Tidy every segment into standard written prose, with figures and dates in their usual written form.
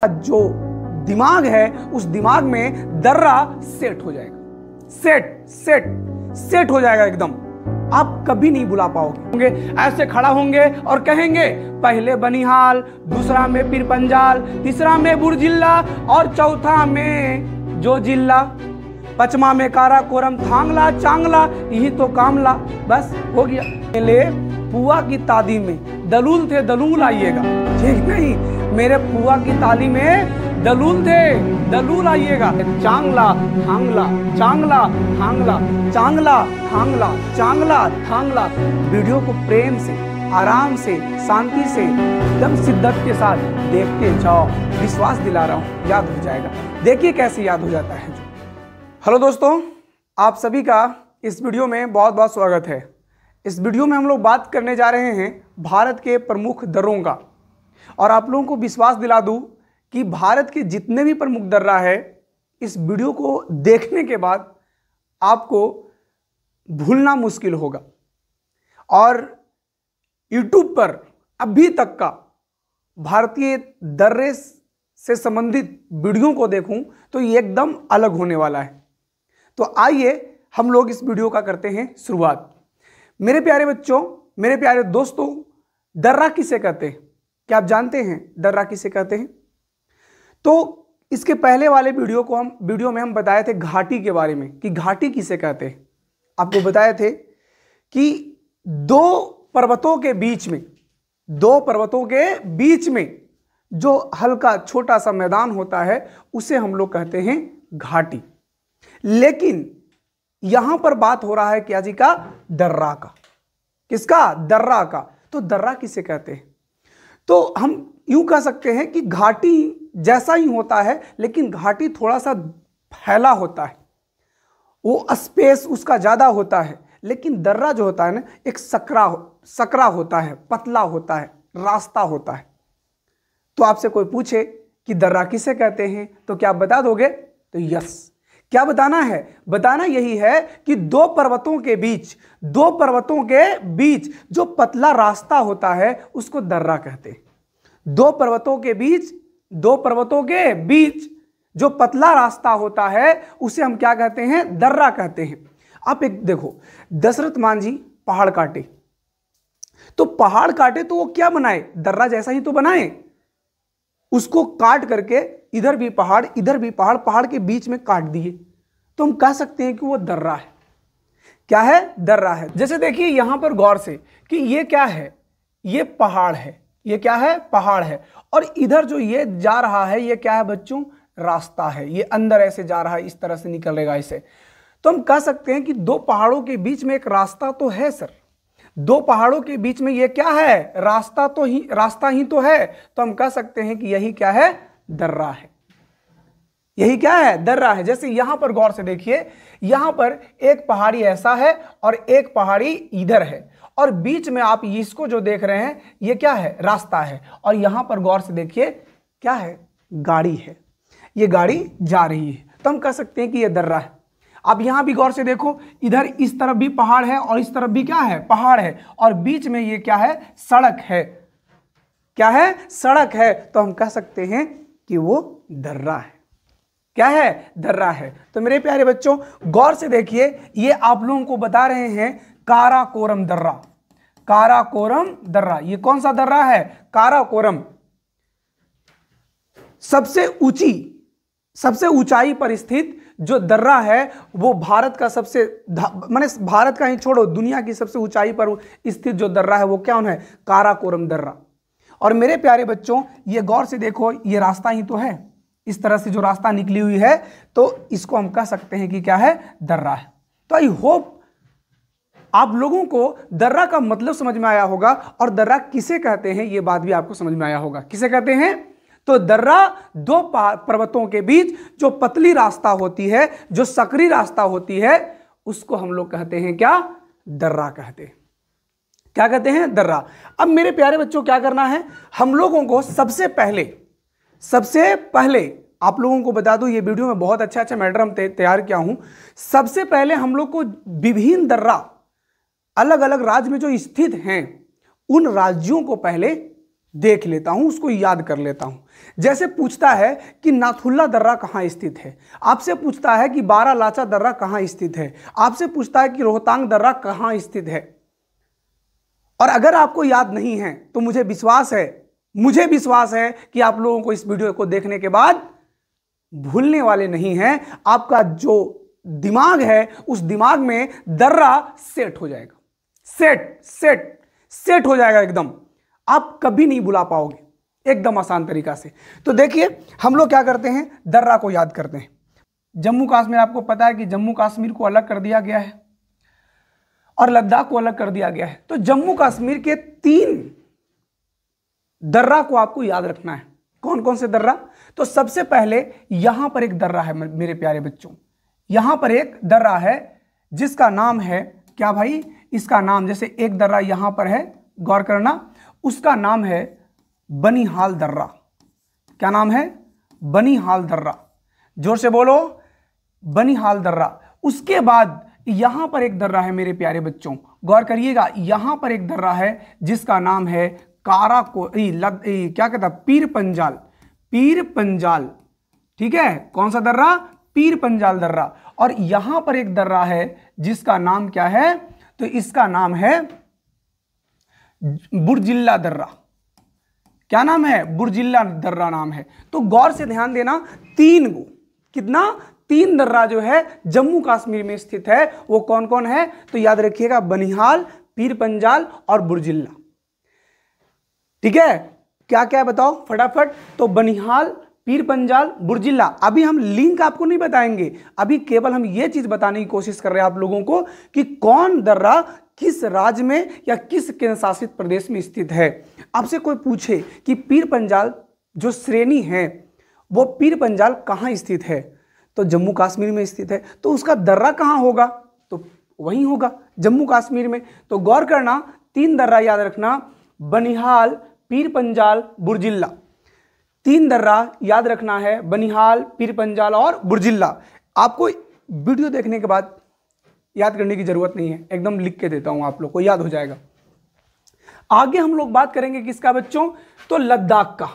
जो दिमाग है उस दिमाग में दर्रा सेट हो जाएगा। सेट हो जाएगा एकदम। आप कभी नहीं बुला पाओगे। ऐसे खड़ा होंगे और कहेंगे पहले बनिहाल, दूसरा में पीर पंजाल, तीसरा में बुरजिल्ला और चौथा में जो जिल्ला, पचमा में कारा कोरम थांगला चांगला, यही तो कामला। बस हो गया। पहले पुआ की तादी में दलूल थे, दलूल आइएगा। ठीक नहीं, मेरे पुआ की ताली में दलूल थे, दलूल आइएगा। चांगला थांगला, चांगला थांगला, चांगला थांगला, चांगला थांगला। वीडियो को प्रेम से, आराम से, शांति से, एकदम शिद्दत के साथ देखते जाओ। विश्वास दिला रहा हूं, याद हो जाएगा। देखिए कैसे याद हो जाता है। हेलो दोस्तों, आप सभी का इस वीडियो में बहुत बहुत स्वागत है। इस वीडियो में हम लोग बात करने जा रहे हैं भारत के प्रमुख दर्रों का। और आप लोगों को विश्वास दिला दूं कि भारत के जितने भी प्रमुख दर्रा है, इस वीडियो को देखने के बाद आपको भूलना मुश्किल होगा। और YouTube पर अभी तक का भारतीय दर्रे से संबंधित वीडियो को देखूं तो ये एकदम अलग होने वाला है। तो आइए हम लोग इस वीडियो का करते हैं शुरुआत। मेरे प्यारे बच्चों, मेरे प्यारे दोस्तों, दर्रा किसे कहते हैं? क्या आप जानते हैं दर्रा किसे कहते हैं? तो इसके पहले वाले वीडियो में हम बताए थे घाटी के बारे में कि घाटी किसे कहते हैं। आपको बताए थे कि दो पर्वतों के बीच में जो हल्का छोटा सा मैदान होता है उसे हम लोग कहते हैं घाटी। लेकिन यहां पर बात हो रहा है क्या जी का? दर्रा का। किसका? दर्रा का। तो दर्रा किसे कहते हैं? तो हम यूं कह सकते हैं कि घाटी जैसा ही होता है, लेकिन घाटी थोड़ा सा फैला होता है, वो स्पेस उसका ज्यादा होता है। लेकिन दर्रा जो होता है ना, एक सकरा होता है, पतला होता है, रास्ता होता है। तो आपसे कोई पूछे कि दर्रा किसे कहते हैं तो क्या आप बता दोगे? तो यस। क्या बताना है? बताना यही है कि दो पर्वतों के बीच जो पतला रास्ता होता है उसको दर्रा कहते हैं। दो पर्वतों के बीच जो पतला रास्ता होता है उसे हम क्या कहते हैं? दर्रा कहते हैं। आप एक देखो, दशरथ मान जी पहाड़ काटे तो वो क्या बनाए? दर्रा जैसा ही तो बनाए। उसको काट करके इधर भी पहाड़, इधर भी पहाड़, पहाड़ के बीच में काट दिए, तो हम कह सकते हैं कि वो दर्रा है। क्या है? दर्रा है। जैसे देखिए यहां पर गौर से कि ये क्या है? ये पहाड़ है। ये क्या है? पहाड़ है। और इधर जो ये जा रहा है ये क्या है बच्चों? रास्ता है। ये अंदर ऐसे जा रहा है, इस तरह से निकलेगा इसे। तो हम कह सकते हैं कि दो पहाड़ों के बीच में एक रास्ता तो है सर। दो पहाड़ों के बीच में ये क्या है? रास्ता ही तो है। तो हम कह सकते हैं कि यही क्या है? दर्रा है। यही क्या है? दर्रा है। जैसे यहां पर गौर से देखिए, यहां पर एक पहाड़ी ऐसा है और एक पहाड़ी इधर है, और बीच में आप इसको जो देख रहे हैं ये क्या है? रास्ता है। और यहां पर गौर से देखिए क्या है? गाड़ी है। ये गाड़ी जा रही है, तो हम कह सकते हैं कि ये दर्रा है। अब यहां भी गौर से देखो, इधर इस तरफ भी पहाड़ है और इस तरफ भी क्या है? पहाड़ है, और बीच में ये क्या है? सड़क है। क्या है? सड़क है। तो हम कह सकते हैं कि वो दर्रा है। क्या है? दर्रा है। तो मेरे प्यारे बच्चों गौर से देखिए, ये आप लोगों को बता रहे हैं काराकोरम दर्रा। काराकोरम दर्रा, ये कौन सा दर्रा है? काराकोरम। सबसे ऊंचाई पर स्थित जो दर्रा है वो भारत का भारत का ही छोड़ो, दुनिया की सबसे ऊंचाई पर स्थित जो दर्रा है वो क्या है? काराकोरम दर्रा। और मेरे प्यारे बच्चों ये गौर से देखो, ये रास्ता ही तो है। इस तरह से जो रास्ता निकली हुई है, तो इसको हम कह सकते हैं कि क्या है? दर्रा है। तो आई होप आप लोगों को दर्रा का मतलब समझ में आया होगा, और दर्रा किसे कहते हैं ये बात भी आपको समझ में आया होगा। किसे कहते हैं? तो दर्रा दो पर्वतों के बीच जो पतली रास्ता होती है, जो सकरी रास्ता होती है, उसको हम लोग कहते हैं क्या? दर्रा कहते हैं। क्या कहते हैं? दर्रा। अब मेरे प्यारे बच्चों क्या करना है? हम लोगों को सबसे पहले आप लोगों को बता दूं, ये वीडियो में बहुत अच्छा मैटर हम तैयार किया हूं। सबसे पहले हम लोग को विभिन्न दर्रा अलग अलग राज्य में जो स्थित हैं उन राज्यों को पहले देख लेता हूं, उसको याद कर लेता हूं। जैसे पूछता है कि नाथुल्ला दर्रा कहां स्थित है, आपसे पूछता है कि बारालाचा दर्रा कहां स्थित है, आपसे पूछता है कि रोहतांग दर्रा कहां स्थित है। और अगर आपको याद नहीं है तो मुझे विश्वास है कि आप लोगों को इस वीडियो को देखने के बाद भूलने वाले नहीं हैं। आपका जो दिमाग है उस दिमाग में दर्रा सेट हो जाएगा, सेट हो जाएगा एकदम। आप कभी नहीं भुला पाओगे, एकदम आसान तरीका से। तो देखिए हम लोग क्या करते हैं, दर्रा को याद करते हैं। जम्मू कश्मीर, आपको पता है कि जम्मू कश्मीर को अलग कर दिया गया है और लद्दाख को अलग कर दिया गया है। तो जम्मू कश्मीर के 3 दर्रा को आपको याद रखना है। कौन कौन से दर्रा? तो सबसे पहले यहां पर एक दर्रा है मेरे प्यारे बच्चों, यहां पर एक दर्रा है जिसका नाम है क्या भाई, इसका नाम, जैसे एक दर्रा यहां पर है, गौर करना, उसका नाम है बनिहाल दर्रा। क्या नाम है? बनिहाल दर्रा। जोर से बोलो, बनिहाल दर्रा। उसके बाद यहां पर एक दर्रा है मेरे प्यारे बच्चों, गौर करिएगा, यहां पर एक दर्रा है जिसका नाम है क्या कहता है, पीर पंजाल। ठीक है, कौन सा दर्रा? पीर पंजाल दर्रा। और यहां पर एक दर्रा है जिसका नाम क्या है, तो इसका नाम है बुर्जिल्ला दर्रा। क्या नाम है? बुर्जिल्ला दर्रा नाम है। तो गौर से ध्यान देना, 3 दर्रा जो है जम्मू कश्मीर में स्थित है, वो कौन कौन है? तो याद रखिएगा, बनिहाल, पीर पंजाल और बुर्जिल्ला। ठीक है, क्या क्या है बताओ फटाफट। तो बनिहाल, पीर पंजाल, बुर्जिल्ला। अभी हम लिंक आपको नहीं बताएंगे, अभी केवल हम ये चीज बताने की कोशिश कर रहे हैं आप लोगों को कि कौन दर्रा किस राज्य में या किस केंद्र शासित प्रदेश में स्थित है। आपसे कोई पूछे कि पीर पंजाल जो श्रेणी है वो पीर पंजाल कहां स्थित है, तो जम्मू कश्मीर में स्थित है, तो उसका दर्रा कहां होगा? तो वहीं होगा, जम्मू कश्मीर में। तो गौर करना, 3 दर्रा याद रखना, बनिहाल, पीर पंजाल, बुर्जिल्ला। 3 दर्रा याद रखना है, बनिहाल, पीर पंजाल और बुर्जिल्ला। आपको वीडियो देखने के बाद याद करने की जरूरत नहीं है, एकदम लिख के देता हूं, आप लोग को याद हो जाएगा। आगे हम लोग बात करेंगे किसका बच्चों? तो लद्दाख का।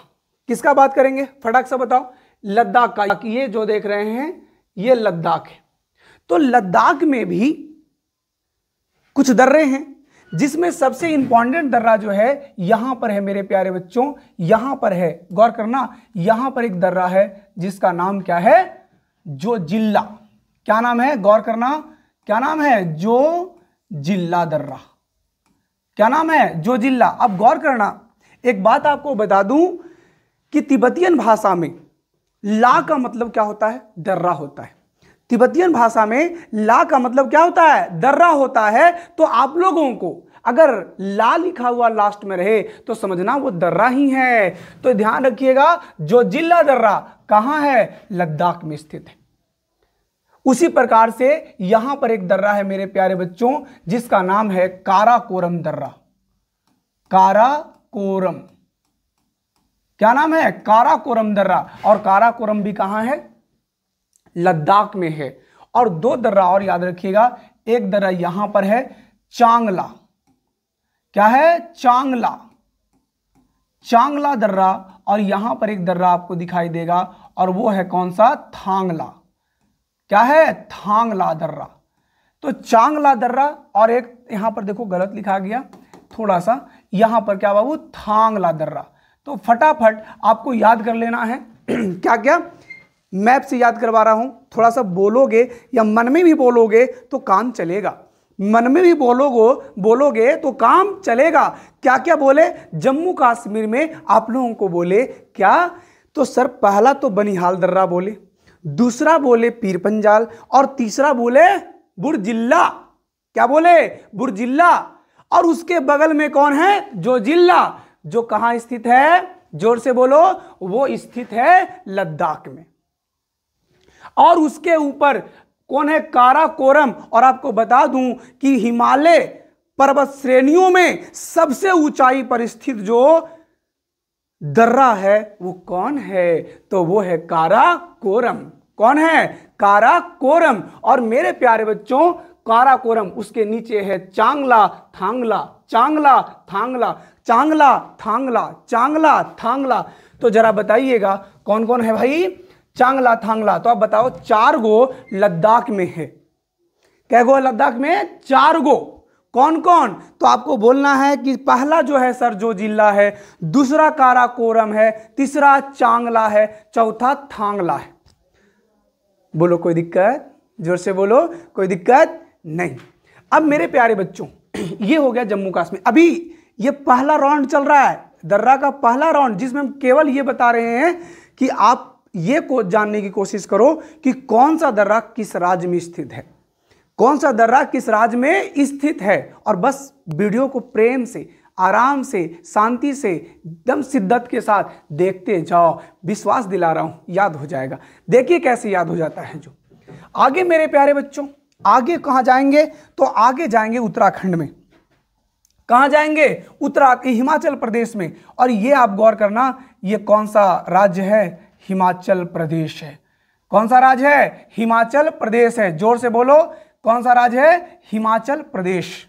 किसका बात करेंगे, फटाक से बताओ? लद्दाख का। ये जो देख रहे हैं ये लद्दाख है। तो लद्दाख में भी कुछ दर्रे हैं, जिसमें सबसे इंपॉर्टेंट दर्रा जो है यहां पर है मेरे प्यारे बच्चों, यहां पर है, गौर करना, यहां पर एक दर्रा है जिसका नाम क्या है? जोजिल्ला। क्या नाम है? गौर करना, क्या नाम है? जोजिल्ला दर्रा। क्या नाम है? जोजिल्ला। अब गौर करना, एक बात आपको बता दूं कि तिब्बतियन भाषा में ला का मतलब क्या होता है? दर्रा होता है। तिब्बतियन भाषा में ला का मतलब क्या होता है? दर्रा होता है। तो आप लोगों को अगर ला लिखा हुआ लास्ट में रहे तो समझना वो दर्रा ही है। तो ध्यान रखिएगा, जोजिल्ला दर्रा कहां है? लद्दाख में स्थित है। उसी प्रकार से यहां पर एक दर्रा है मेरे प्यारे बच्चों जिसका नाम है काराकोरम दर्रा। काराकोरम। क्या नाम है? काराकोरम दर्रा। और काराकोरम भी कहां है? लद्दाख में है। और 2 दर्रा और याद रखिएगा, एक दर्रा यहां पर है चांगला। क्या है? चांगला। चांगला दर्रा। और यहां पर एक दर्रा आपको दिखाई देगा और वो है कौन सा? थांगला। क्या है? थांगला दर्रा। तो चांगला दर्रा और एक यहां पर देखो गलत लिखा गया थोड़ा सा, यहां पर क्या बाबू? थांगला दर्रा। तो फटाफट आपको याद कर लेना है क्या क्या मैप से याद करवा रहा हूं, थोड़ा सा बोलोगे या मन में भी बोलोगे तो काम चलेगा। मन में भी बोलोगे तो काम चलेगा। क्या क्या बोले? जम्मू कश्मीर में आप लोगों को बोले क्या? तो सर पहला तो बनिहाल दर्रा बोले, दूसरा बोले पीर पंजाल और तीसरा बोले बुर्जिल्ला। क्या बोले? बुर्जिल्ला। और उसके बगल में कौन है? जोजिल्ला, जो कहां स्थित है? जोर से बोलो, वो स्थित है लद्दाख में। और उसके ऊपर कौन है? काराकोरम। और आपको बता दूं कि हिमालय पर्वत श्रेणियों में सबसे ऊंचाई पर स्थित जो दर्रा है वो कौन है? तो वो है काराकोरम। कौन है? काराकोरम। और मेरे प्यारे बच्चों, काराकोरम, उसके नीचे है चांगला थांगला, चांगला थांगला, चांगला थांगला, चांगला थांगला। तो जरा बताइएगा कौन कौन है भाई चांगला थांगला? तो आप बताओ 4 गो लद्दाख में है। कै गो लद्दाख में? 4 गो। कौन कौन? तो आपको बोलना है कि पहला जो है सर जो जिला है, दूसरा काराकोरम है, तीसरा चांगला है, चौथा थांगला है। बोलो कोई दिक्कत? जोर से बोलो, कोई दिक्कत नहीं। अब मेरे प्यारे बच्चों, ये हो गया जम्मू कश्मीर। अभी ये पहला राउंड चल रहा है, दर्रा का पहला राउंड, जिसमें हम केवल ये बता रहे हैं कि आप ये को जानने की कोशिश करो कि कौन सा दर्रा किस राज्य में स्थित है, कौन सा दर्रा किस राज्य में स्थित है। और बस वीडियो को प्रेम से, आराम से, शांति से, एकदम शिद्दत के साथ देखते जाओ। विश्वास दिला रहा हूं याद हो जाएगा। देखिए कैसे याद हो जाता है। जो आगे मेरे प्यारे बच्चों, आगे कहां जाएंगे? तो आगे जाएंगे उत्तराखंड में। कहां जाएंगे? हिमाचल प्रदेश में। और ये आप गौर करना, ये कौन सा राज्य है? हिमाचल प्रदेश है। कौन सा राज्य है? हिमाचल प्रदेश है। जोर से बोलो, कौन सा राज्य है? हिमाचल प्रदेश।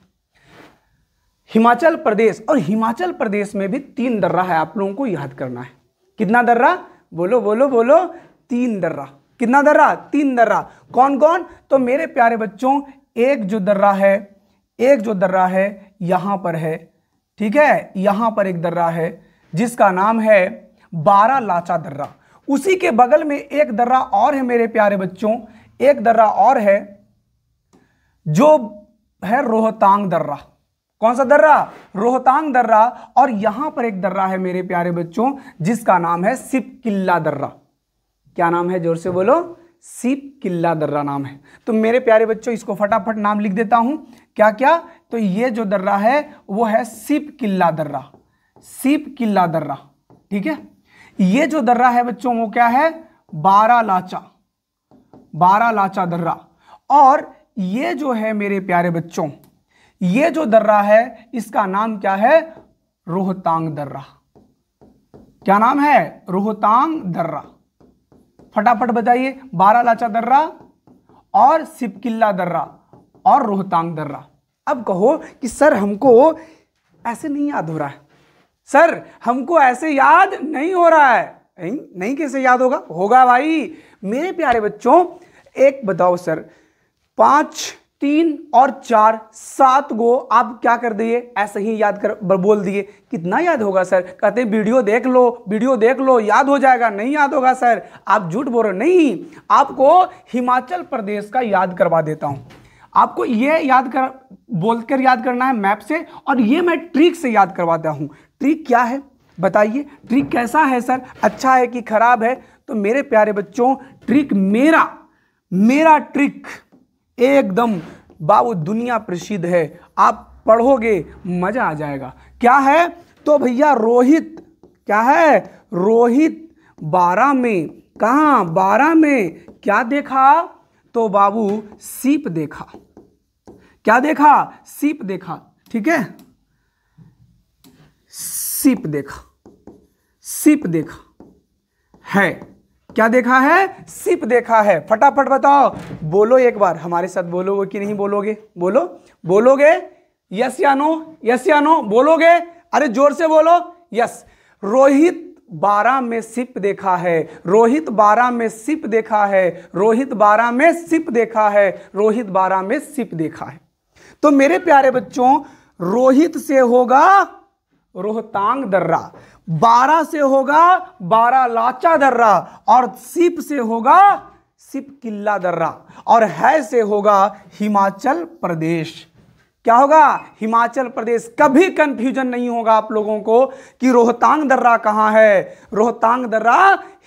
हिमाचल प्रदेश। और हिमाचल प्रदेश में भी 3 दर्रा है, आप लोगों को याद करना है। कितना दर्रा? बोलो बोलो बोलो, 3 दर्रा। कितना दर्रा? 3 दर्रा। कौन कौन? तो मेरे प्यारे बच्चों, एक जो दर्रा है यहां पर है, ठीक है, यहां पर एक दर्रा है जिसका नाम है बारालाचा दर्रा। उसी के बगल में एक दर्रा और है मेरे प्यारे बच्चों, एक दर्रा और है जो है रोहतांग दर्रा। कौन सा दर्रा? रोहतांग दर्रा। और यहां पर एक दर्रा है मेरे प्यारे बच्चों जिसका नाम है सिपकिल्ला दर्रा। क्या नाम है? जोर से बोलो, सिपकिल्ला दर्रा नाम है। तो मेरे प्यारे बच्चों, इसको फटाफट नाम लिख देता हूं। क्या क्या? तो ये जो दर्रा है वो है सिपकिल्ला दर्रा, सिपकिल्ला दर्रा, ठीक है। ये जो दर्रा है बच्चों वो क्या है? बारालाचा, बारालाचा दर्रा। और ये जो है मेरे प्यारे बच्चों, ये जो दर्रा है इसका नाम क्या है? रोहतांग दर्रा। क्या नाम है? रोहतांग दर्रा। फटाफट बताइए, बारालाचा दर्रा और सिपकिल्ला दर्रा और रोहतांग दर्रा। अब कहो कि सर हमको ऐसे नहीं याद हो रहा है, सर हमको ऐसे याद नहीं हो रहा है। नहीं कैसे याद होगा? होगा भाई मेरे प्यारे बच्चों। एक बताओ सर, 5, 3 और 4, 7 गो आप क्या कर दिए? ऐसे ही याद कर बोल दिए। कितना याद होगा सर? कहते हैं वीडियो देख लो, वीडियो देख लो, याद हो जाएगा। नहीं याद होगा सर, आप झूठ बोल रहे। नहीं, आपको हिमाचल प्रदेश का याद करवा देता हूं। आपको ये बोलकर याद करना है मैप से, और ये मैं ट्रिक से याद करवाता हूं। ट्रिक क्या है बताइए? ट्रिक कैसा है सर? अच्छा है कि खराब है? तो मेरे प्यारे बच्चों, ट्रिक मेरा ट्रिक एकदम बाबू दुनिया प्रसिद्ध है। आप पढ़ोगे मजा आ जाएगा। क्या है? तो भैया रोहित, क्या है? रोहित 12 में, कहां? 12 में क्या देखा? तो बाबू सीप देखा। क्या देखा? सीप देखा, ठीक है, सीप देखा, सीप देखा है। क्या देखा है? सीप देखा है। फटाफट बताओ, बोलो एक बार, हमारे साथ बोलोगे कि नहीं बोलोगे? बोलो, बोलोगे? यस या नो? यस या नो बोलोगे? अरे जोर से बोलो, यस। रोहित 12 में सिप देखा है, रोहित 12 में सिप देखा है, रोहित 12 में सिप देखा है, रोहित 12 में सिप देखा है। तो मेरे प्यारे बच्चों, रोहित से होगा रोहतांग दर्रा, 12 से होगा बारालाचा दर्रा, और सिप से होगा सिपकिल्ला दर्रा, और है से होगा हिमाचल प्रदेश। क्या होगा? हिमाचल प्रदेश। कभी कंफ्यूजन नहीं होगा आप लोगों को कि रोहतांग दर्रा कहां है। रोहतांग दर्रा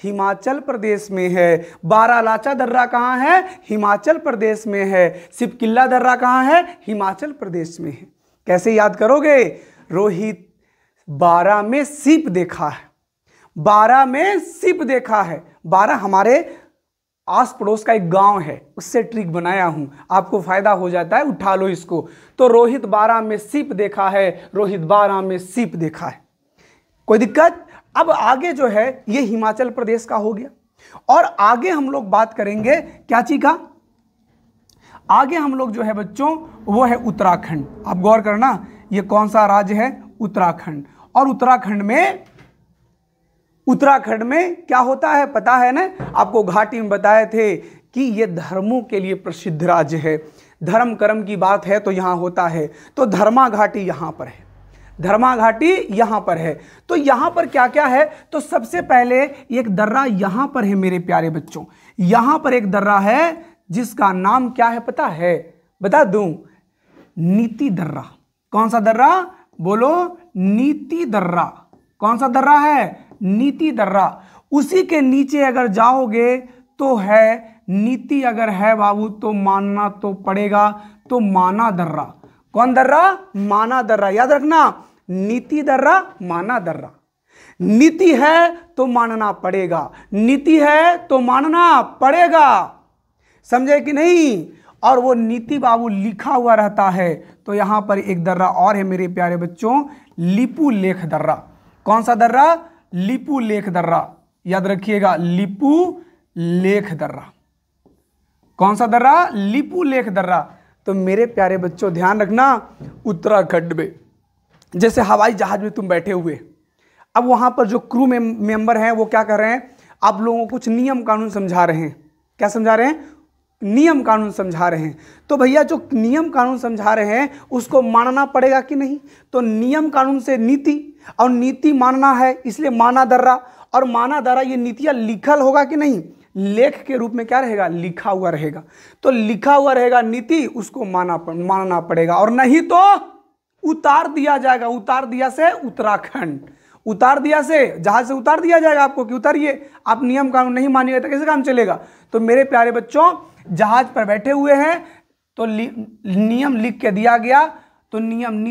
हिमाचल प्रदेश में है। बारालाचा दर्रा कहां है? हिमाचल प्रदेश में है। सिपकिल्ला दर्रा कहां है? हिमाचल प्रदेश में है। कैसे याद करोगे? रोहित 12 में सिप देखा है, 12 में सिप देखा है। 12 हमारे आस पड़ोस का एक गांव है, उससे ट्रिक बनाया हूं, आपको फायदा हो जाता है, उठा लो इसको। तो रोहित 12 में सिप देखा है, रोहित 12 में सिप देखा है। कोई दिक्कत? अब आगे जो है ये हिमाचल प्रदेश का हो गया, और आगे हम लोग बात करेंगे क्या चीज का? आगे हम लोग जो है बच्चों वो है उत्तराखंड। आप गौर करना, ये कौन सा राज्य है? उत्तराखंड। और उत्तराखंड में क्या होता है पता है ना? आपको घाटी में बताए थे कि ये धर्मों के लिए प्रसिद्ध राज्य है। धर्म कर्म की बात है तो यहाँ होता है। तो धर्मा घाटी यहाँ पर है, धर्मा घाटी यहाँ पर है। तो यहाँ पर क्या क्या है? तो सबसे पहले एक दर्रा यहाँ पर है मेरे प्यारे बच्चों। यहाँ पर एक दर्रा है जिसका नाम क्या है पता है? बता दूं, नीति दर्रा। कौन सा दर्रा? बोलो, नीति दर्रा। कौन सा दर्रा है? नीति दर्रा। उसी के नीचे अगर जाओगे तो है नीति, अगर है बाबू तो मानना तो पड़ेगा, तो माना दर्रा। कौन दर्रा? माना दर्रा। याद रखना, नीति दर्रा, माना दर्रा। नीति है तो मानना पड़ेगा, नीति है तो मानना पड़ेगा, समझे कि नहीं? और वो नीति बाबू लिखा हुआ रहता है। तो यहां पर एक दर्रा और है मेरे प्यारे बच्चों, लिपू लेख दर्रा। कौन सा दर्रा? लिपू लेख दर्रा। याद रखिएगा, लिपू लेख दर्रा। कौन सा दर्रा? लिपू लेख दर्रा। तो मेरे प्यारे बच्चों ध्यान रखना, उत्तराखंड में जैसे हवाई जहाज में तुम बैठे हुए, अब वहां पर जो क्रू में मेंबर हैं वो क्या कर रहे हैं? आप लोगों को कुछ नियम कानून समझा रहे हैं। क्या समझा रहे हैं? नियम कानून समझा रहे हैं। तो भैया जो नियम कानून समझा रहे हैं उसको मानना पड़ेगा कि नहीं? तो नियम कानून से नीति, और नीति मानना है इसलिए माना दर्रा, और माना दर्रा ये नीतियां लिखल होगा कि नहीं? लेख के रूप में क्या रहेगा? लिखा हुआ रहेगा। तो लिखा हुआ रहेगा नीति, उसको मानना पड़ेगा, और नहीं तो उतार दिया जाएगा। उतार दिया से उत्तराखंड, उतार दिया से जहाज से उतार दिया जाएगा आपको कि उतारिए। आप नियम कानून नहीं मानिएगा तो कैसे काम चलेगा? तो मेरे प्यारे बच्चों, जहाज पर बैठे हुए हैं तो नियम लिख के दिया गया, तो नियम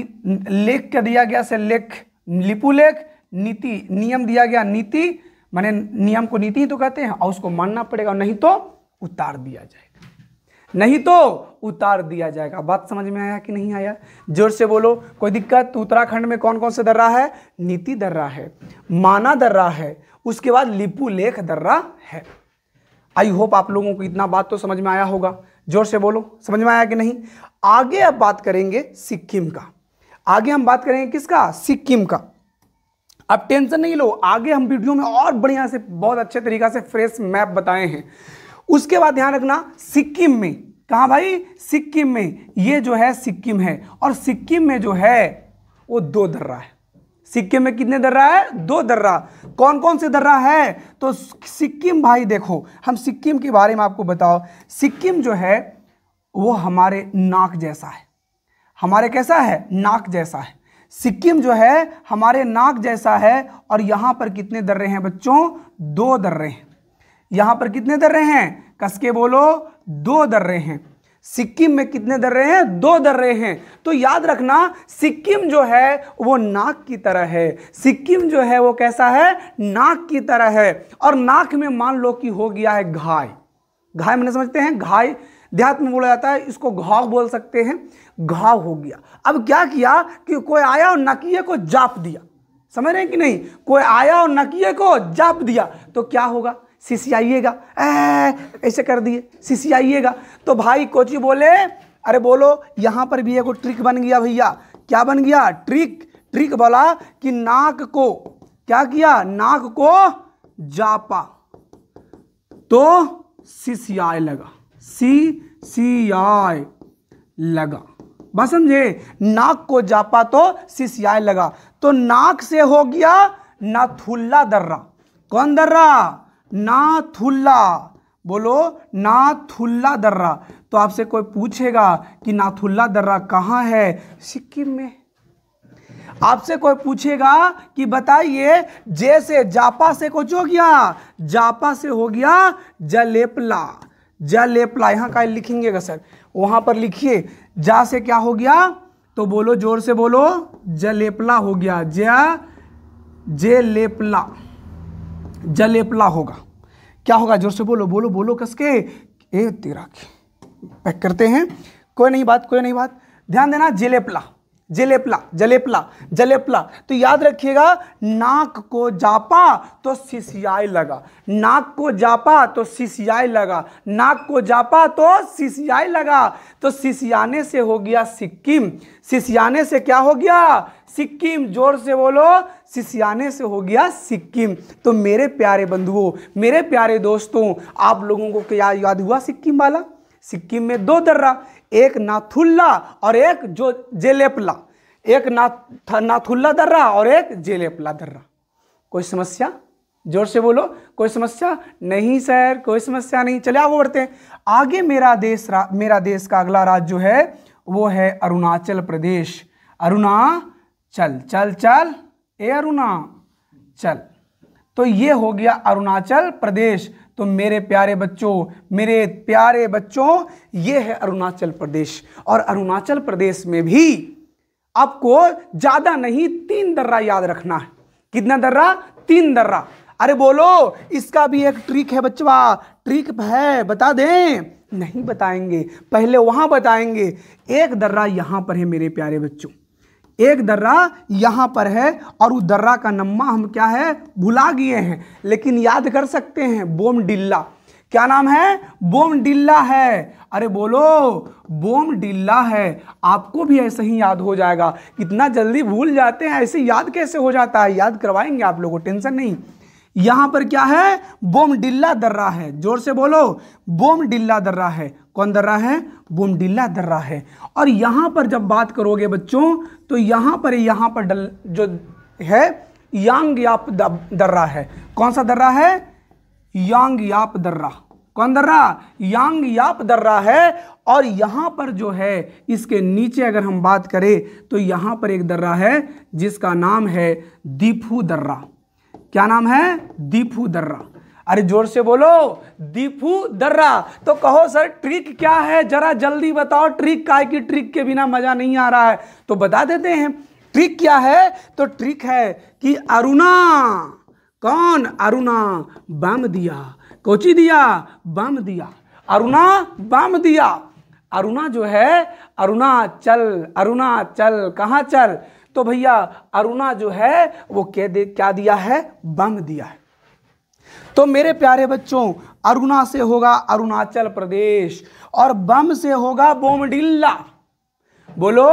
लेख के दिया गया से लेख, लिपू लेख, नीति नियम दिया गया, नीति माने नियम को नीति ही तो कहते हैं, और उसको मानना पड़ेगा, नहीं तो उतार दिया जाएगा, नहीं तो उतार दिया जाएगा। बात समझ में आया कि नहीं आया? जोर से बोलो, कोई दिक्कत? तो उत्तराखंड में कौन कौन से दर्रा है? नीति दर्रा है, माना दर्रा है, उसके बाद लिपू लेख दर्रा है। आई होप आप लोगों को इतना बात तो समझ में आया होगा। जोर से बोलो, समझ में आया कि नहीं? आगे अब बात करेंगे सिक्किम का। आगे हम बात करेंगे किसका? सिक्किम का। अब टेंशन नहीं लो, आगे हम वीडियो में और बढ़िया से बहुत अच्छे तरीका से फ्रेश मैप बताए हैं। उसके बाद ध्यान रखना, सिक्किम में कहाँ भाई? सिक्किम में, ये जो है सिक्किम है, और सिक्किम में जो है वो 2 दर्रा है। सिक्किम में कितने दर्रा है? 2 दर्रा। कौन कौन से दर्रा है? तो सिक्किम भाई देखो, हम सिक्किम के बारे में आपको बताओ। सिक्किम जो है वो हमारे नाक जैसा है। हमारे कैसा है? नाक जैसा है। सिक्किम जो है हमारे नाक जैसा है। और यहाँ पर कितने दर्रे हैं बच्चों? 2 दर्रे हैं। यहाँ पर कितने दर्रे हैं? कस के बोलो, 2 दर्रे हैं। सिक्किम में कितने दर्रे हैं? 2 दर्रे हैं। तो याद रखना, सिक्किम जो है वो नाक की तरह है। सिक्किम जो है वो कैसा है? नाक की तरह है। और नाक में मान लो कि हो गया है घाय। घाय मैंने समझते हैं, घाय देहात में बोला जाता है, इसको घाव बोल सकते हैं। घाव हो गया। अब क्या किया कि कोई आया और नकिए को जाप दिया। समझ रहे हैं कि नहीं? कोई आया और नकिए को जाप दिया तो क्या होगा? सिसियाइएगा, ऐसे कर दिए, सिसियाइएगा। तो भाई कोची बोले, अरे बोलो, यहां पर भी एक ट्रिक बन गया भैया। क्या बन गया? ट्रिक। ट्रिक बोला कि नाक को क्या किया? नाक को जापा तो सिसियाए लगा, सिसियाए लगा। बस समझे? नाक को जापा तो सिसियाए लगा। तो नाक से हो गया नाथुल्ला दर्रा। कौन दर्रा? नाथुल्ला। बोलो, नाथुल्ला दर्रा। तो आपसे कोई पूछेगा कि नाथुल्ला दर्रा कहाँ है? सिक्किम में। आपसे कोई पूछेगा कि बताइए, जैसे जापा से कुछ हो गया, जापा से हो गया जलेपला। जलेपला यहाँ का लिखेंगे सर, वहां पर लिखिए। जा से क्या हो गया? तो बोलो, जोर से बोलो, जलेपला हो गया। जेलेपला, जलेपला होगा। क्या होगा? जोर से बोलो, बोलो बोलो कसके। तेरा पैक करते हैं। कोई नहीं बात, कोई नहीं बात, ध्यान देना। जेलेपला, जलेपला, जलेपला, जलेपला। तो याद रखिएगा, नाक को जापा तो सिसियाए लगा, नाक को जापा तो सिसियाए लगा, नाक को जापा तो सिसियाए लगा। तो सिसियाने से हो गया सिक्किम, सिसियाने से क्या हो गया? सिक्किम। जोर से बोलो, सिसियाने से हो गया सिक्किम। तो मेरे प्यारे बंधुओं, मेरे प्यारे दोस्तों, आप लोगों को क्या याद हुआ सिक्किम वाला? सिक्किम में दो दर्रा, एक नाथुल्ला और एक जो जेलेपला, एक नाथुल्ला दर्रा और एक जेलेपला दर्रा। कोई समस्या? जोर से बोलो, कोई समस्या नहीं सर, कोई समस्या नहीं। चलिए आगे बढ़ते हैं। आगे मेरा देश का अगला राज्य जो है वो है अरुणाचल प्रदेश। अरुणाचल, चल चल ए अरुणाचल। तो ये हो गया अरुणाचल प्रदेश। तो मेरे प्यारे बच्चों, ये है अरुणाचल प्रदेश। और अरुणाचल प्रदेश में भी आपको ज्यादा नहीं 3 दर्रा याद रखना है। कितना दर्रा? 3 दर्रा। अरे बोलो, इसका भी एक ट्रिक है बच्चा, ट्रिक है, बता दें? नहीं बताएंगे, पहले वहां बताएंगे। एक दर्रा यहां पर है मेरे प्यारे बच्चों, एक दर्रा यहां पर है, और उस दर्रा का नम्मा हम क्या है भुला गए हैं, लेकिन याद कर सकते हैं, बोमडिल्ला। क्या नाम है? बोमडिल्ला है। अरे बोलो, बोमडिल्ला है। आपको भी ऐसे ही याद हो जाएगा। कितना जल्दी भूल जाते हैं, ऐसे याद कैसे हो जाता है? याद करवाएंगे आप लोगों को, टेंशन नहीं। यहां पर क्या है? बोमडिल्ला दर्रा है। जोर से बोलो, बोमडिल्ला दर्रा है। कौन दर्रा है? बोमडिल्ला दर्रा है। और यहां पर जब बात करोगे बच्चों, तो यहां पर जो है यांगयाप दर्रा है। कौन सा दर्रा है? यांगयाप दर्रा। कौन दर्रा? यांगयाप दर्रा है। और यहां पर जो है, इसके नीचे अगर हम बात करें तो यहां पर एक दर्रा है जिसका नाम है दीफू दर्रा। क्या नाम है? दीफू दर्रा। अरे जोर से बोलो, दीफू दर्रा। तो कहो सर ट्रिक क्या है, जरा जल्दी बताओ। ट्रिक का है कि ट्रिक के बिना मजा नहीं आ रहा है, तो बता देते हैं ट्रिक क्या है। तो ट्रिक है कि अरुणा, कौन? अरुणा बम दिया। कोची दिया? बम दिया। अरुणा बम दिया। अरुणा जो है, अरुणा चल, कहाँ चल? तो भैया अरुणा जो है वो क्या दिया है? बम दिया है। तो मेरे प्यारे बच्चों, अरुणा से होगा अरुणाचल प्रदेश, और बम से होगा बोमडिल्ला। बोलो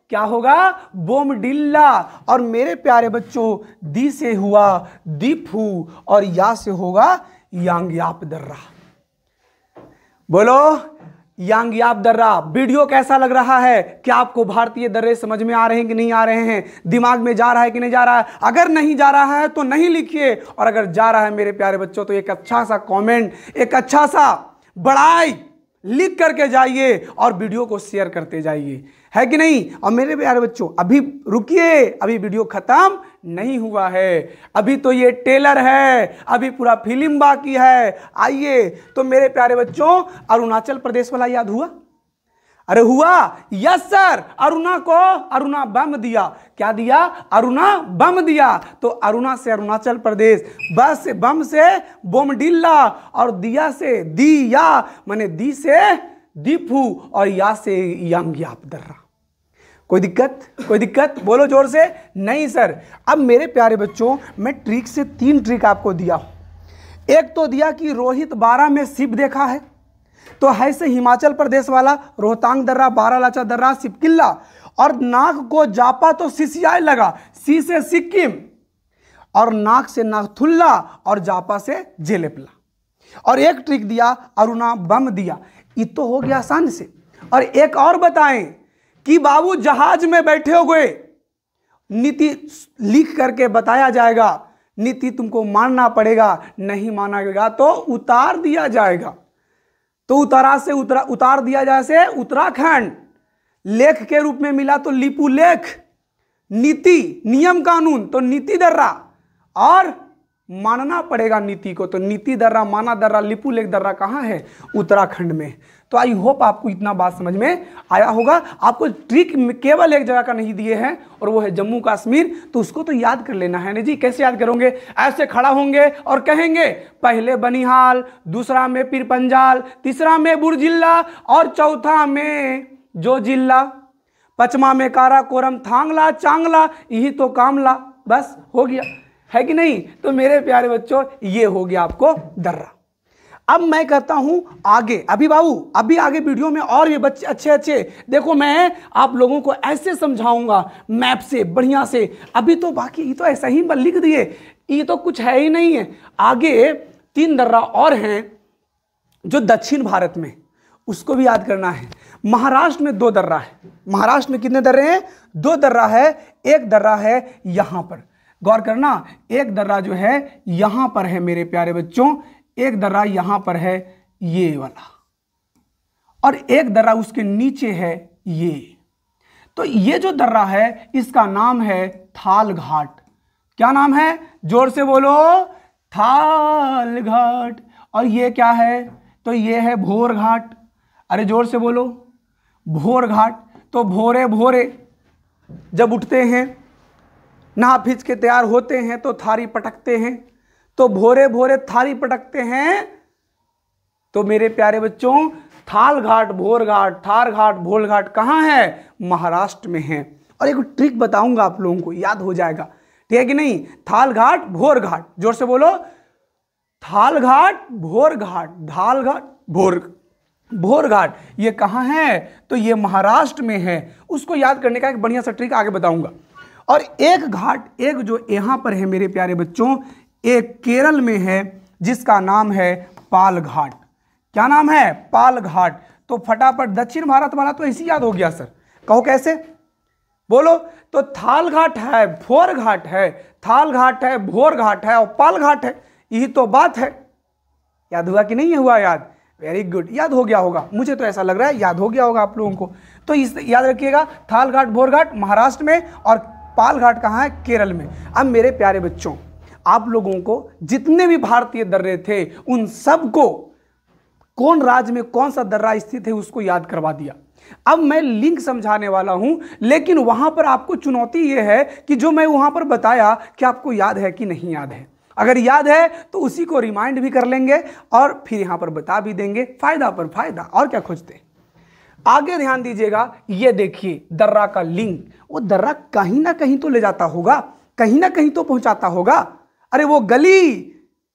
क्या होगा? बोमडिल्ला। और मेरे प्यारे बच्चों, दी से हुआ दीफू, और या से होगा यांगयाप दर्रा। बोलो यांगयाप दर्रा। वीडियो कैसा लग रहा है? क्या आपको भारतीय दर्रे समझ में आ रहे हैं कि नहीं आ रहे हैं? दिमाग में जा रहा है कि नहीं जा रहा है? अगर नहीं जा रहा है तो नहीं लिखिए, और अगर जा रहा है मेरे प्यारे बच्चों तो एक अच्छा सा कमेंट, एक अच्छा सा बड़ाई लिख करके जाइए और वीडियो को शेयर करते जाइए, है कि नहीं? और मेरे प्यारे बच्चों अभी रुकिए, अभी वीडियो खत्म नहीं हुआ है, अभी तो ये टेलर है, अभी पूरा फिल्म बाकी है। आइए, तो मेरे प्यारे बच्चों अरुणाचल प्रदेश वाला याद हुआ? अरे हुआ? Yes sir. अरुणा बम दिया। क्या दिया? अरुणा बम दिया। तो अरुणा से अरुणाचल प्रदेश, बस से बम से बोमडिल्ला, और दिया से दिया माने दी से दीफू, और या से यांगयाप दर्रा। कोई दिक्कत? बोलो जोर से। नहीं सर। अब मेरे प्यारे बच्चों, मैं ट्रिक से 3 ट्रिक आपको दिया हूं। एक तो दिया कि रोहित 12 में शिप देखा है, तो है से हिमाचल प्रदेश वाला रोहतांग दर्रा, बारालाचा दर्रा, शिपकिल्ला। और नाक को जापा तो सिसियाए लगा, सी से सिक्किम, और नाक से नाथुल्ला, और जापा से जेलेपला। और एक ट्रिक दिया अरुणा बम दिया। ये तो हो गया आसान से। और एक और बताएं कि बाबू जहाज में बैठे हुए, नीति लिख करके बताया जाएगा, नीति तुमको मानना पड़ेगा, नहीं माना गया तो उतार दिया जाएगा। तो उतार दिया जैसे उत्तराखंड, लेख के रूप में मिला तो लिपू लेख, नीति नियम कानून तो नीति दर्रा, और मानना पड़ेगा नीति को तो नीति दर्रा, माना दर्रा, लिपू लेख दर्रा कहाँ है? उत्तराखंड में। तो आई होप आपको इतना बात समझ में आया होगा। आपको ट्रिक केवल एक जगह का नहीं दिए हैं, और वो है जम्मू कश्मीर, तो उसको तो याद कर लेना है ना जी। कैसे याद करोगे? ऐसे खड़ा होंगे और कहेंगे पहले बनिहाल, दूसरा में पीरपंजाल, तीसरा में बुर्जिल्ला, और चौथा में जो जिला। पचमा में काराकोरम थांगला चांगला, यही तो कामला। बस हो गया, है कि नहीं? तो मेरे प्यारे बच्चों ये हो गया आपको दर्रा। अब मैं कहता हूं आगे, अभी बाबू अभी आगे वीडियो में और ये बच्चे अच्छे अच्छे देखो, मैं आप लोगों को ऐसे समझाऊंगा मैप से बढ़िया से। अभी तो बाकी ये तो ऐसा ही लिख दिए, ये तो कुछ है ही नहीं है। आगे 3 दर्रा और हैं जो दक्षिण भारत में, उसको भी याद करना है। महाराष्ट्र में 2 दर्रा है। महाराष्ट्र में कितने दर्रे हैं? 2 दर्रा है। एक दर्रा है यहां पर, गौर करना, एक दर्रा जो है यहां पर है मेरे प्यारे बच्चों, एक दर्रा यहां पर है ये वाला, और एक दर्रा उसके नीचे है ये। तो ये जो दर्रा है इसका नाम है थाल घाट। क्या नाम है? जोर से बोलो, थाल घाट। और ये क्या है? तो ये है भोर घाट। अरे जोर से बोलो, भोर घाट। तो भोरे भोरे जब उठते हैं, नहा फिज के तैयार होते हैं तो थारी पटकते हैं। तो भोरे भोरे थारी पटकते हैं। तो मेरे प्यारे बच्चों थाल घाट, भोर घाट, थार घाट, भोर घाट कहाँ है? महाराष्ट्र में है। और एक ट्रिक बताऊंगा आप लोगों को, याद हो जाएगा, ठीक है कि नहीं? थाल घाट, भोर घाट, जोर से बोलो, थाल घाट, भोर घाट, धाल घाट, भोर घाट, ये कहाँ है? तो ये महाराष्ट्र में है। उसको याद करने का एक बढ़िया सा ट्रिक आगे बताऊंगा। और एक घाट, एक जो यहां पर है मेरे प्यारे बच्चों, एक केरल में है जिसका नाम है पाल घाट। क्या नाम है? पाल घाट। तो फटाफट दक्षिण भारत वाला तो ऐसी याद हो गया सर, कहो कैसे? बोलो। तो थाल घाट है, भोर घाट है, थाल घाट है, भोर घाट है और पाल घाट है, यही तो बात है। याद हुआ कि नहीं हुआ? याद, वेरी गुड, याद हो गया होगा, मुझे तो ऐसा लग रहा है याद हो गया होगा आप लोगों को। तो इस याद रखिएगा, थाल घाट, भोर घाट महाराष्ट्र में और पाल घाट कहाँ है? केरल में। अब मेरे प्यारे बच्चों आप लोगों को जितने भी भारतीय दर्रे थे उन सब को कौन राज्य में कौन सा दर्रा स्थित है उसको याद करवा दिया। अब मैं लिंक समझाने वाला हूं, लेकिन वहां पर आपको चुनौती यह है कि जो मैं वहां पर बताया कि आपको याद है कि नहीं याद है। अगर याद है तो उसी को रिमाइंड भी कर लेंगे और फिर यहां पर बता भी देंगे, फायदा पर फायदा, और क्या खोजते। आगे ध्यान दीजिएगा, ये देखिए दर्रा का लिंक। वो दर्रा कहीं ना कहीं तो ले जाता होगा, कहीं ना कहीं तो पहुंचाता होगा। अरे वो गली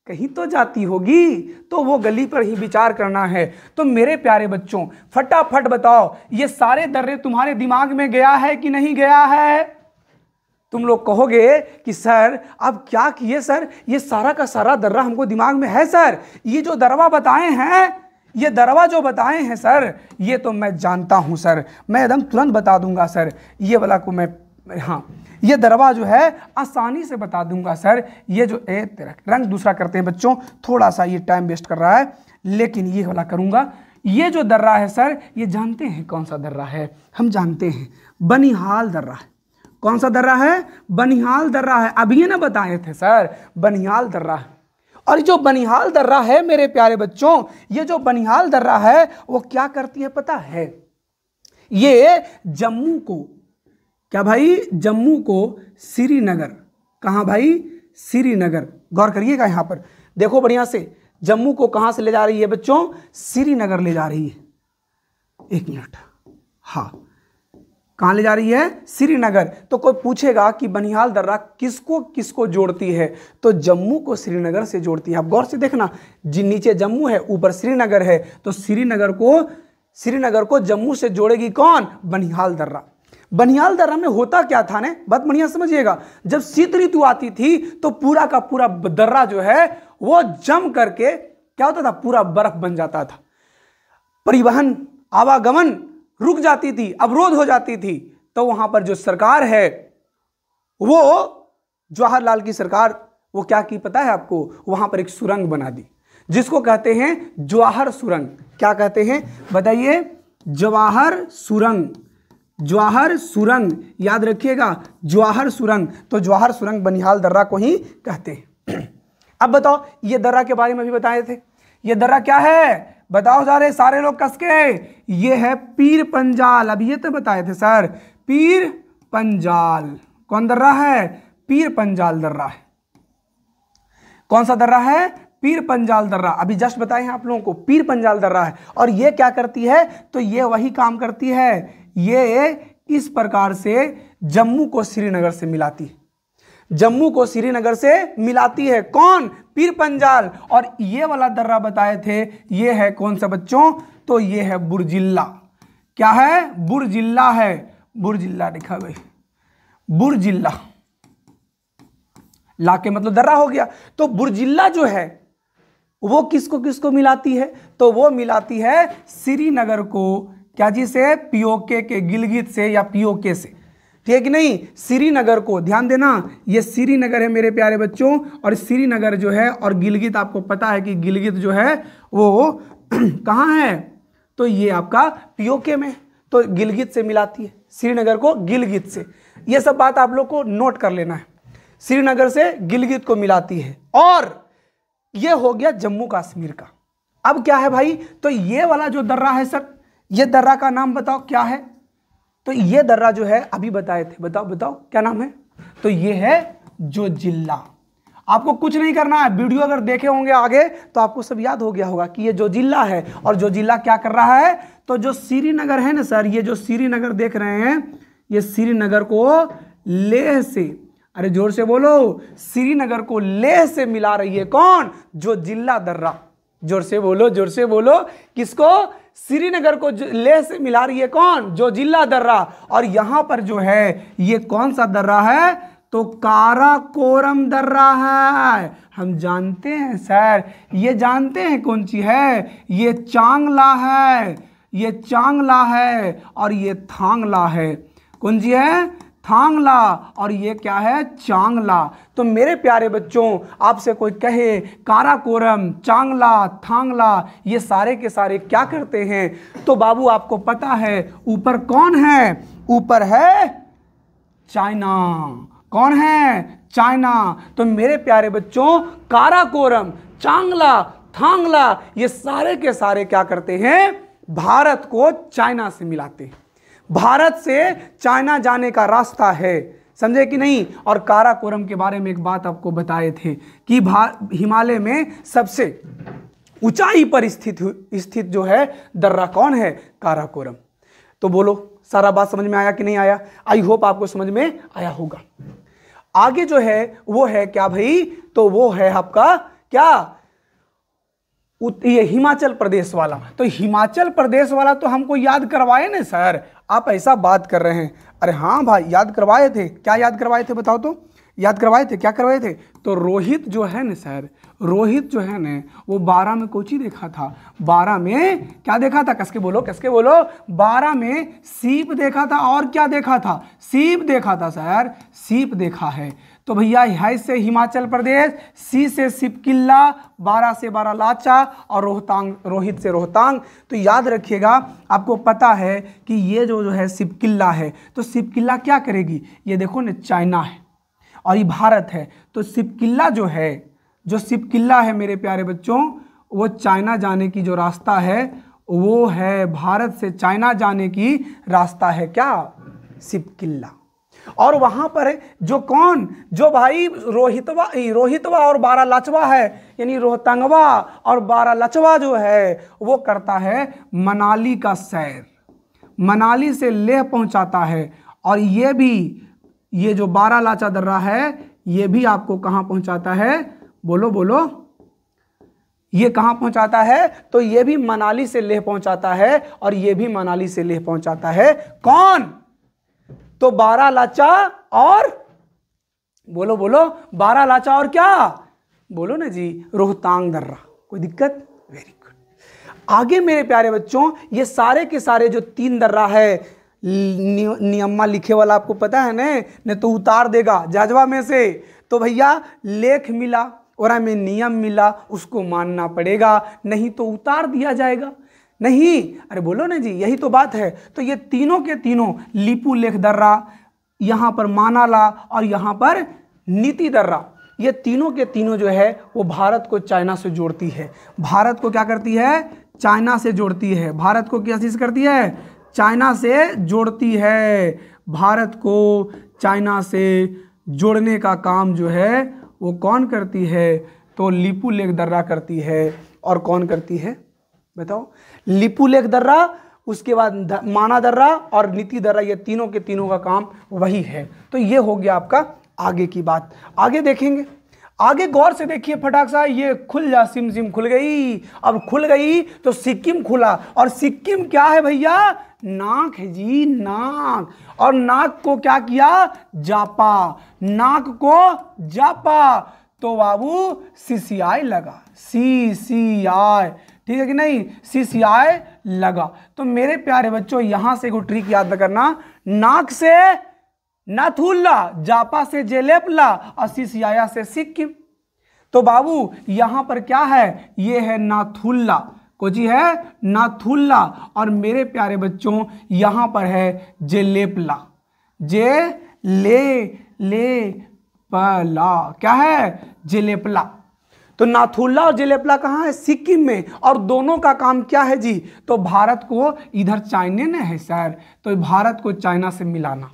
कहीं तो जाती होगी, तो वो गली पर ही विचार करना है। तो मेरे प्यारे बच्चों फटाफट बताओ, ये सारे दर्रे तुम्हारे दिमाग में गया है कि नहीं गया है? तुम लोग कहोगे कि सर अब क्या किए सर, ये सारा का सारा दर्रा हमको दिमाग में है सर। ये जो दरवा बताए हैं, ये दरवा जो बताए हैं सर, ये तो मैं जानता हूं सर, मैं एकदम तुरंत बता दूंगा सर। ये वाला को मैं, हाँ ये दरवा जो है आसानी से बता दूंगा सर। ये जो रंग दूसरा करते हैं बच्चों, थोड़ा सा ये टाइम वेस्ट कर रहा है, लेकिन ये वाला करूंगा। ये जो दर्रा है सर, ये जानते हैं कौन सा दर्रा है? हम जानते हैं, बनिहाल दर्रा है। कौन सा दर्रा है? बनिहाल दर्रा है। अभी ये ना बताए थे सर, बनिहाल दर्रा है। और जो बनिहाल दर्रा है मेरे प्यारे बच्चों, ये जो बनिहाल दर्रा है वो क्या करती है पता है? ये जम्मू को, क्या भाई? जम्मू को श्रीनगर, कहाँ भाई? श्रीनगर। गौर करिएगा यहाँ पर, देखो बढ़िया से, जम्मू को कहाँ से ले जा रही है बच्चों? श्रीनगर ले जा रही है। एक मिनट, हाँ कहाँ ले जा रही है? श्रीनगर। तो कोई पूछेगा कि बनिहाल दर्रा किसको किसको जोड़ती है, तो जम्मू को श्रीनगर से जोड़ती है। आप गौर से देखना, नीचे जम्मू है, ऊपर श्रीनगर है, तो श्रीनगर को जम्मू से जोड़ेगी कौन? बनिहाल दर्रा। बनिहाल दर्रा में होता क्या था ने, बात बढ़िया समझिएगा। जब शीत ऋतु आती थी तो पूरा का पूरा दर्रा जो है वो जम करके क्या होता था? पूरा बर्फ बन जाता था। परिवहन आवागमन रुक जाती थी, अवरोध हो जाती थी। तो वहां पर जो सरकार है, वो जवाहरलाल की सरकार, वो क्या की पता है आपको? वहां पर एक सुरंग बना दी, जिसको कहते हैं जवाहर सुरंग। क्या कहते हैं बताइए? जवाहर सुरंग। जवाहर सुरंग याद रखिएगा, जवाहर सुरंग। तो जवाहर सुरंग बनिहाल दर्रा को ही कहते हैं। अब बताओ, ये दर्रा के बारे में भी बताए थे, ये दर्रा क्या है? बताओ सारे लोग कस के। ये है पीर पंजाल। अब ये तो बताए थे सर, पीर पंजाल। कौन दर्रा है? पीर पंजाल दर्रा है। कौन सा दर्रा है? पीर पंजाल दर्रा। अभी जस्ट बताए हैं आप लोगों को, पीर पंजाल दर्रा है। और ये क्या करती है? तो ये वही काम करती है, ये इस प्रकार से जम्मू को श्रीनगर से मिलाती है, जम्मू को श्रीनगर से मिलाती है। कौन? पीर पंजाल। और ये वाला दर्रा बताए थे, ये है कौन सा बच्चों? तो ये है बुर्जिल्ला। क्या है? बुर्जिल्ला है। बुर्जिल्ला लिखा भाई, बुर्जिल्ला, ला के मतलब दर्रा हो गया। तो बुर्जिल्ला जो है वो किसको किसको मिलाती है? तो वो मिलाती है श्रीनगर को क्या जी से? पीओके के, गिलगित से या पीओके से, ठीक है नहीं? श्रीनगर को, ध्यान देना, ये श्रीनगर है मेरे प्यारे बच्चों, और श्रीनगर जो है और गिलगित, आपको पता है कि गिलगित जो है वो कहाँ है? तो ये आपका पीओके में, तो गिलगित से मिलाती है श्रीनगर को गिलगित से। ये सब बात आप लोग को नोट कर लेना है, श्रीनगर से गिलगित को मिलाती है। और ये हो गया जम्मू कश्मीर का। अब क्या है भाई? तो ये वाला जो दर्रा है सर, ये दर्रा का नाम बताओ क्या है? तो ये दर्रा जो है अभी बताए थे, बताओ बताओ क्या नाम है? तो ये है जोजिल्ला। आपको कुछ नहीं करना है, वीडियो अगर देखे होंगे आगे तो आपको सब याद हो गया होगा कि ये जोजिल्ला है। और जोजिल्ला क्या कर रहा है? तो जो श्रीनगर है ना सर, ये जो श्रीनगर देख रहे हैं, ये श्रीनगर को लेह से, अरे जोर से बोलो, श्रीनगर को लेह से मिला रही है। कौन? जोजिल्ला दर्रा। जोर से बोलो, जोर से बोलो। किसको? श्रीनगर को लेह से मिला रही है। कौन? जोजिल्ला दर्रा। और यहां पर जो है ये कौन सा दर्रा है? तो काराकोरम दर्रा है। हम जानते हैं सर, ये जानते हैं कौन सी है? ये चांगला है, ये चांगला है, और ये थांगला है। कौन सी है? थांगला। और ये क्या है? चांगला। तो मेरे प्यारे बच्चों, आपसे कोई कहे काराकोरम, चांगला, थांगला, ये सारे के सारे क्या करते हैं? तो बाबू आपको पता है ऊपर कौन है? ऊपर है चाइना। कौन है? चाइना। तो मेरे प्यारे बच्चों, काराकोरम, चांगला, थांगला, ये सारे के सारे क्या करते हैं? भारत को चाइना से मिलाते हैं। भारत से चाइना जाने का रास्ता है, समझे कि नहीं? और काराकोरम के बारे में एक बात आपको बताए थे कि हिमालय में सबसे ऊंचाई पर स्थित जो है दर्रा कौन है? काराकोरम। तो बोलो, सारा बात समझ में आया कि नहीं आया? आई होप आपको समझ में आया होगा। आगे जो है वो है क्या भाई? तो वो है आपका क्या? ये हिमाचल प्रदेश वाला। तो हिमाचल प्रदेश वाला तो हमको याद करवाए ना सर, आप ऐसा बात कर रहे हैं। अरे हाँ भाई, याद करवाए थे। क्या याद करवाए थे बताओ तो? याद करवाए थे, क्या करवाए थे? तो रोहित जो है ना सर, रोहित जो है ना, वो 12 में कोची देखा था? 12 में क्या देखा था? कसके बोलो, कसके बोलो। 12 में सीप देखा था। और क्या देखा था? सीप देखा था सर, सीप देखा है। तो भैया है से हिमाचल प्रदेश, सी से सिपकिल्ला, 12 से बारालाचा, और रोहतांग, रोहित से रोहतांग। तो याद रखिएगा, आपको पता है कि ये जो है सिपकिल्ला है, तो सिपकिल्ला क्या करेगी? ये देखो ना, चाइना है और ये भारत है। तो सिपकिल्ला जो है, जो सिपकिल्ला है मेरे प्यारे बच्चों, वो चाइना जाने की जो रास्ता है वो है, भारत से चाइना जाने की रास्ता है क्या? सिपकिल्ला। और वहां पर जो कौन? जो भाई रोहितवा और बारालाचवा है, यानी रोहतांगवा और बारालाचवा जो है वो करता है मनाली का सैर, मनाली से लेह पहुंचाता है। और ये भी, ये जो बारालाचा दर्रा है, ये भी आपको कहां पहुंचाता है? बोलो बोलो, ये कहां पहुंचाता है? तो ये भी मनाली से लेह पहुंचाता है, और ये भी मनाली से लेह पहुंचाता है। कौन? तो बारालाचा और, बोलो बोलो, बारालाचा और क्या? बोलो ना जी, रोहतांग दर्रा। कोई दिक्कत? Very good. आगे मेरे प्यारे बच्चों, ये सारे के सारे जो 3 दर्रा है, नियमा लिखे वाला आपको पता है न तो उतार देगा जाजवा में से। तो भैया लेख मिला और हमें नियम मिला, उसको मानना पड़ेगा, नहीं तो उतार दिया जाएगा। नहीं, अरे बोलो ना जी, यही तो बात है। तो ये तीनों के तीनों, लिपू लेख दर्रा, यहाँ पर मानाला और यहाँ पर नीति दर्रा, ये तीनों के तीनों जो है वो भारत को चाइना से जोड़ती है। भारत को क्या करती है? चाइना से जोड़ती है। भारत को क्या चीज़ करती है? चाइना से जोड़ती है। भारत को चाइना से जोड़ने का काम जो है वो कौन करती है? तो लिपू लेख दर्रा करती है। और कौन करती है बताओ? लिपू लेख दर्रा उसके बाद माना दर्रा और नीति दर्रा, ये तीनों के तीनों का काम वही है। तो ये हो गया आपका आगे की बात। आगे देखेंगे, आगे गौर से देखिए फटाक सा, ये खुल जा, सिम सिम खुल गई। अब खुल गई तो सिक्किम खुला, और सिक्किम क्या है भैया? नाक है जी, नाक। और नाक को क्या किया? जापा, नाक को जापा। तो बाबू CCI लगा, CCI, ठीक है कि नहीं? CCI लगा। तो मेरे प्यारे बच्चों यहां से एक ट्रिक याद करना, नाक से नाथुल्ला, जापा से जेलेपला और CCI से सिक्किम। तो बाबू यहां पर क्या है? ये है नाथुल्ला, कोची है? नाथुल्ला। और मेरे प्यारे बच्चों यहां पर है जेलेपला, जेलेपला, क्या है? जेलेपला। तो नाथुल्ला और जेलेपला कहाँ है? सिक्किम में। और दोनों का काम क्या है जी? तो भारत को, इधर चाइना ने है सर, तो भारत को चाइना से मिलाना,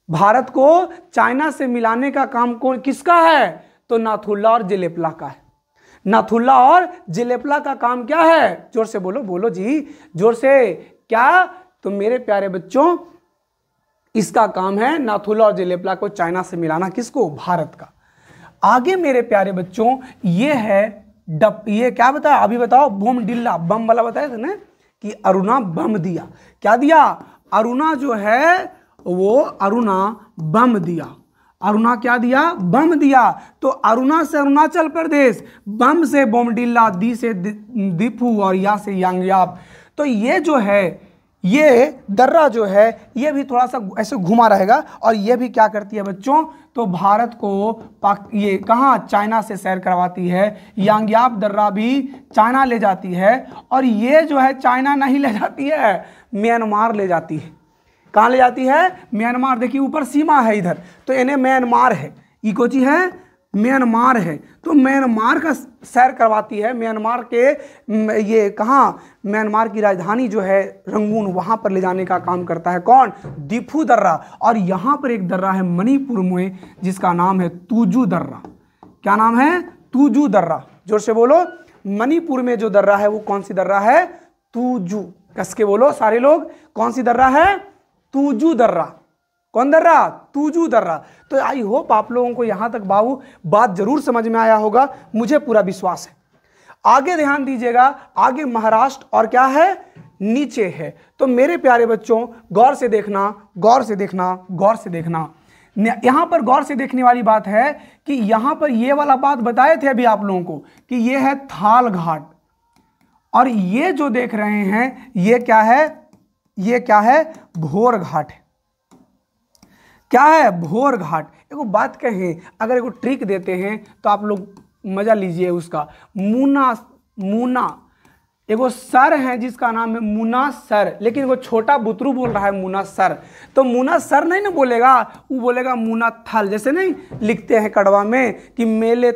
भारत को चाइना से मिलाने का काम कौन, किसका है? तो नाथुल्ला और जेलेपला का है। नाथुल्ला और जेलेपला का काम क्या है? जोर से बोलो, बोलो जी जोर से, क्या? तो मेरे प्यारे बच्चों इसका काम है नाथुल्ला और जेलेपला को चाइना से मिलाना, किसको? भारत का। आगे मेरे प्यारे बच्चों ये है ये क्या बताया अभी? बताओ, बोमडिल्ला, बम वाला बताया था ना कि अरुणा बम दिया। क्या दिया? अरुणा जो है वो अरुणा बम दिया। अरुणा क्या दिया? बम दिया। तो अरुणा से अरुणाचल प्रदेश, बम से बोमडिल्ला, दी से दीफू और या से यांगयाप। तो ये जो है, ये दर्रा जो है ये भी थोड़ा सा ऐसे घुमा रहेगा, और ये भी क्या करती है बच्चों? तो भारत को ये कहाँ? चाइना से सैर करवाती है। यांगयाप दर्रा भी चाइना ले जाती है, और ये जो है चाइना नहीं ले जाती है, म्यांमार ले जाती है। कहाँ ले जाती है? म्यांमार। देखिए ऊपर सीमा है इधर, तो इन्हें म्यांमार है, इकोची है, म्यांमार है। तो म्यांमार का सैर करवाती है। म्यांमार के ये कहाँ? म्यांमार की राजधानी जो है रंगून, वहाँ पर ले जाने का काम करता है कौन? दीफू दर्रा। और यहाँ पर एक दर्रा है मणिपुर में जिसका नाम है तुजू दर्रा। क्या नाम है? तुजू दर्रा। जोर से बोलो, मणिपुर में जो दर्रा है वो कौन सी दर्रा है? तुजू। कस के बोलो सारे लोग, कौन सी दर्रा है? तुजू दर्रा। कौन दर्रा? तुजू दर्रा। तो आई होप आप लोगों को यहां तक बाबू बात जरूर समझ में आया होगा, मुझे पूरा विश्वास है। आगे ध्यान दीजिएगा, आगे महाराष्ट्र और क्या है? नीचे है। तो मेरे प्यारे बच्चों गौर से देखना, गौर से देखना, गौर से देखना। यहां पर गौर से देखने वाली बात है कि यहां पर ये वाला बात बताए थे अभी आप लोगों को कि ये है थाल घाट, और ये जो देख रहे हैं ये क्या है? ये क्या है? भोर घाट है। क्या है? भोर घाट। एगो बात कहें, अगर एगो ट्रिक देते हैं तो आप लोग मजा लीजिए उसका। मुना, मुना एगो सर है जिसका नाम है मुना सर, लेकिन एगो छोटा बुतरू बोल रहा है मुना सर, तो मुना सर नहीं ना बोलेगा, वो बोलेगा मुना थल। जैसे नहीं लिखते हैं कड़वा में कि मेले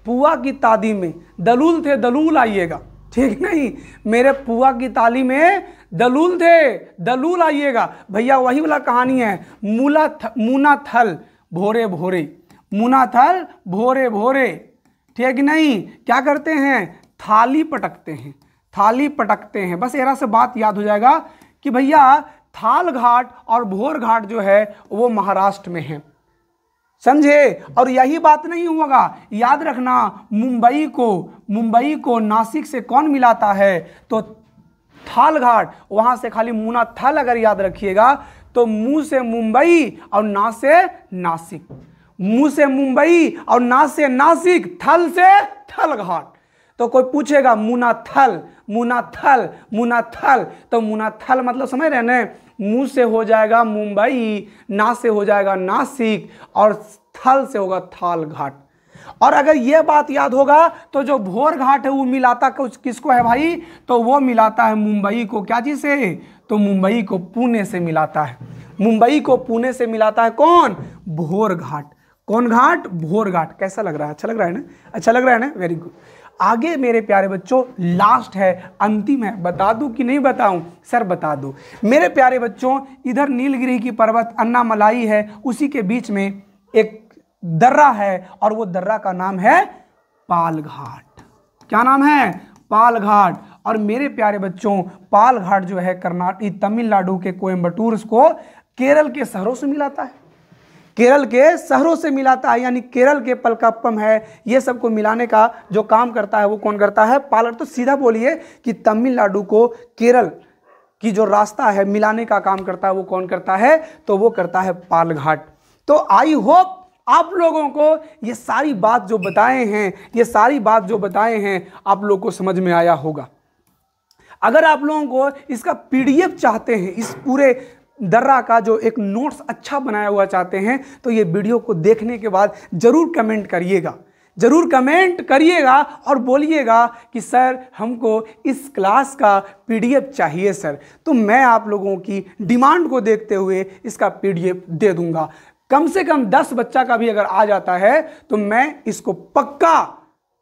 पुआ की तादी में दलूल थे, दलूल आइएगा, ठीक नहीं? मेरे पुआ की ताली में दलूल थे, दलूल आइएगा। भैया वही वाला कहानी है। मुना थल भोरे भोरे, मुना थल भोरे भोरे, ठीक नहीं? क्या करते हैं? थाली पटकते हैं, थाली पटकते हैं। बस एरा से बात याद हो जाएगा कि भैया थाल घाट और भोर घाट जो है वो महाराष्ट्र में है, समझे? और यही बात नहीं होगा, याद रखना, मुंबई को नासिक से कौन मिलाता है? तो थाल घाट। वहां से खाली मुना थल अगर याद रखिएगा तो मुंह से मुंबई और ना से नासिक, मुंह से मुंबई और ना से नासिक, थल से थल घाट। तो कोई पूछेगा मुना थल, मुना थल, मुना थल, तो मुना थल मतलब समझ रहे हैं? मुंह से हो जाएगा मुंबई, ना से हो जाएगा नासिक, और थल से होगा थाल घाट। और अगर ये बात याद होगा तो जो भोर घाट है वो मिलाता किसको है भाई? तो वो मिलाता है मुंबई को क्या चीज से? तो मुंबई को पुणे से मिलाता है, मुंबई को पुणे से मिलाता है कौन? भोर घाट। कौन घाट? भोर घाट। कैसा लग रहा है? अच्छा लग रहा है ना? अच्छा लग रहा है ना? Very good. आगे मेरे प्यारे बच्चों लास्ट है, अंतिम है, बता दूं कि नहीं बताऊं? सर बता दो। मेरे प्यारे बच्चों इधर नीलगिरी की पर्वत अन्नामलाई है, उसी के बीच में एक दर्रा है, और वो दर्रा का नाम है पाल घाट। क्या नाम है? पाल घाट। और मेरे प्यारे बच्चों, पाल घाट जो है कर्नाटक तमिलनाडु के कोयम्बटूर को केरल के शहरों से मिलाता है, केरल के शहरों से मिलाता है, यानी केरल के पलकप्पम है, ये सबको मिलाने का जो काम करता है वो कौन करता है? पाल। तो सीधा बोलिए कि तमिलनाडु को केरल की जो रास्ता है मिलाने का काम करता है वो कौन करता है? तो वो करता है पाल घाट। तो आई होप आप लोगों को ये सारी बात जो बताए हैं, ये सारी बात जो बताए हैं आप लोग को समझ में आया होगा। अगर आप लोगों को इसका पीडीएफ चाहते हैं, इस पूरे दर्रा का जो एक नोट्स अच्छा बनाया हुआ चाहते हैं, तो ये वीडियो को देखने के बाद जरूर कमेंट करिएगा, जरूर कमेंट करिएगा और बोलिएगा कि सर हमको इस क्लास का पीडीएफ चाहिए सर। तो मैं आप लोगों की डिमांड को देखते हुए इसका पीडीएफ दे दूंगा। कम से कम 10 बच्चा का भी अगर आ जाता है तो मैं इसको पक्का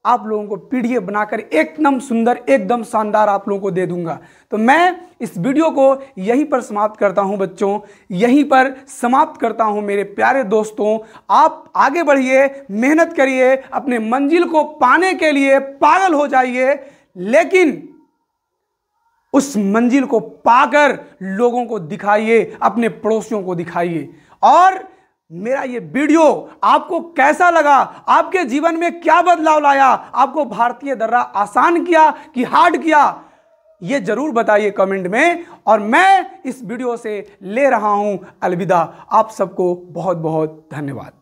आप लोगों को पीडीएफ बनाकर एकदम सुंदर, एकदम शानदार आप लोगों को दे दूंगा। तो मैं इस वीडियो को यहीं पर समाप्त करता हूं बच्चों, यहीं पर समाप्त करता हूं मेरे प्यारे दोस्तों। आप आगे बढ़िए, मेहनत करिए, अपने मंजिल को पाने के लिए पागल हो जाइए, लेकिन उस मंजिल को पाकर लोगों को दिखाइए, अपने पड़ोसियों को दिखाइए। और मेरा ये वीडियो आपको कैसा लगा? आपके जीवन में क्या बदलाव लाया? आपको भारतीय दर्रा आसान किया कि हार्ड किया? ये जरूर बताइए कमेंट में। और मैं इस वीडियो से ले रहा हूं अलविदा। आप सबको बहुत बहुत धन्यवाद।